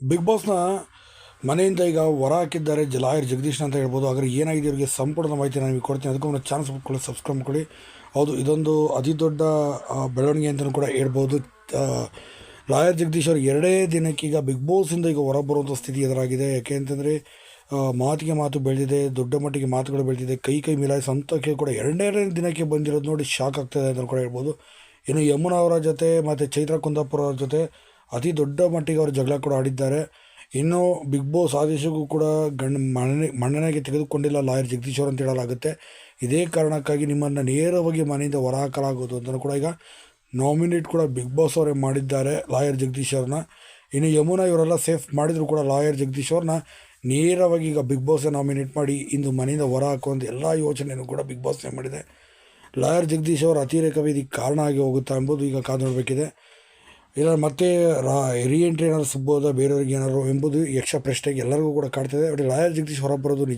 Big ಬಾಸ್ನ ಮನೆಯಿಂದ ಈಗ ಹೊರ ಹಾಕಿದ್ದಾರೆ ಲಾಯರ್ ಜಗದೀಶ್ ಅಂತ ಹೇಳ್ಬೋದು. ಆದರೆ ಏನಾಗಿದೆ ಇವರಿಗೆ ಸಂಪೂರ್ಣ ಮಾಹಿತಿ ನಾನು ನಿಮಗೆ ಕೊಡ್ತೀನಿ. ಅದಕ್ಕೂ ಒಂದು ಚಾನ್ಸ್ ಕೊಡಿ, ಸಬ್ಸ್ಕ್ರೈಬ್ ಮಾಡ್ಕೊಳ್ಳಿ. ಹೌದು, ಇದೊಂದು ಅತಿ ದೊಡ್ಡ ಬೆಳವಣಿಗೆ ಅಂತಲೂ ಕೂಡ ಹೇಳ್ಬೋದು. ಲಾಯರ್ ಜಗದೀಶ್ ಅವರು ಎರಡೇ ದಿನಕ್ಕೆ ಈಗ ಬಿಗ್ ಬಾಸಿಂದ ಈಗ ಹೊರ ಬರುವಂಥ ಸ್ಥಿತಿ ಎದುರಾಗಿದೆ. ಯಾಕೆ ಅಂತಂದರೆ ಮಾತಿಗೆ ಮಾತು ಬೆಳೆದಿದೆ, ದೊಡ್ಡ ಮಟ್ಟಿಗೆ ಮಾತುಗಳು ಬೆಳೆದಿದೆ, ಕೈ ಮಿಲಾಯಿಸೋ ಹಂತಕ್ಕೆ ಕೂಡ ಎರಡನೇ ದಿನಕ್ಕೆ ಬಂದಿರೋದು ನೋಡಿ ಶಾಕ್ ಆಗ್ತದೆ ಅಂತ ಕೂಡ ಹೇಳ್ಬೋದು. ಇನ್ನು ಯಮುನಾ ಅವರ ಜೊತೆ ಮತ್ತು ಚೈತ್ರ ಕುಂದಾಪುರ ಅವರ ಜೊತೆ ಅತಿ ದೊಡ್ಡ ಮಟ್ಟಿಗೆ ಅವರು ಜಗಳ ಕೂಡ ಆಡಿದ್ದಾರೆ. ಇನ್ನು ಬಿಗ್ ಬಾಸ್ ಆದೇಶಕ್ಕೂ ಕೂಡ ಮನ್ನಣೆಗೆ ತೆಗೆದುಕೊಂಡಿಲ್ಲ ಲಾಯರ್ ಜಗದೀಶ್ ಅವರು ಅಂತ ಹೇಳಲಾಗುತ್ತೆ. ಇದೇ ಕಾರಣಕ್ಕಾಗಿ ನಿಮ್ಮನ್ನು ನೇರವಾಗಿ ಮನೆಯಿಂದ ಹೊರಹಾಕಲಾಗುವುದು ಅಂತಲೂ ಕೂಡ ಈಗ ನಾಮಿನೇಟ್ ಕೂಡ ಬಿಗ್ ಬಾಸ್ ಅವರೇ ಮಾಡಿದ್ದಾರೆ ಲಾಯರ್ ಜಗದೀಶ್ ಅವ್ರನ್ನ. ಇನ್ನು ಯಮುನಾ ಇವರೆಲ್ಲ ಸೇಫ್ ಮಾಡಿದರೂ ಕೂಡ ಲಾಯರ್ ಜಗದೀಶ್ ಅವ್ರನ್ನ ನೇರವಾಗಿ ಈಗ ಬಿಗ್ ಬಾಸೇ ನಾಮಿನೇಟ್ ಮಾಡಿ ಇಂದು ಮನೆಯಿಂದ ಹೊರ ಹಾಕುವಂಥ ಎಲ್ಲ ಯೋಚನೆಯೂ ಕೂಡ ಬಿಗ್ ಬಾಸ್ನೇ ಮಾಡಿದೆ. ಲಾಯರ್ ಜಗದೀಶ್ ಅವರ ಅತಿರೇಕವೇ ಇದಕ್ಕೆ ಕಾರಣ ಆಗಿ ಹೋಗುತ್ತಾ ಎಂಬುದು ಈಗ ಕಾದು ನೋಡಬೇಕಿದೆ. ಇಲ್ಲ ಮತ್ತೆ ರೀಎಂಟ್ರಿ ಏನಾದ್ರು ಸಿಗ್ಬೋದಾ ಬೇರೆಯವ್ರಿಗೆ ಏನಾದ್ರು ಎಂಬುದು ಯಕ್ಷ ಪ್ರಶ್ನೆಗೆ ಎಲ್ಲರಿಗೂ ಕೂಡ ಕಾಡ್ತಿದೆ. ಬಟ್ ಲಾಯರ್ ಜಗದೀಶ್ ಹೊರ ಬರೋದು ನಿಜ.